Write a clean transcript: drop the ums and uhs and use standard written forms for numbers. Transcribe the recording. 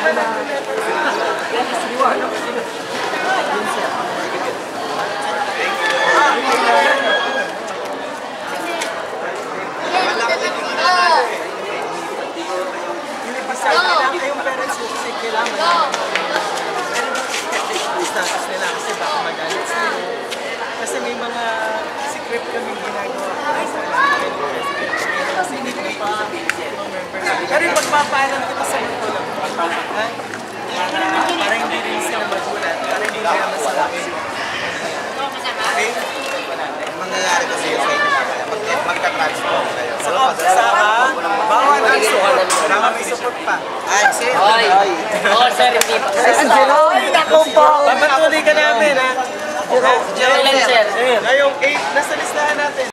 Yung parents ko kasi kailangan status nila kasi baka magalit sila. Kasi may mga secret kaming ginagawa kasi hindi ko pa pero yung pagpapaalam kita sa mga lang para hindi rin sila magulat, para hindi kaya masalamin. Okay? Mangyayari kasi yung sa inyo magka-transform kayo. Saka, bawal ang support. Kailangan may support pa. Ay, sir. Oo, sir, hindi pa. Ay, naku po! Papatuloy ka namin, ha? Ilan, sir? Ngayong 8, nasa listahan natin.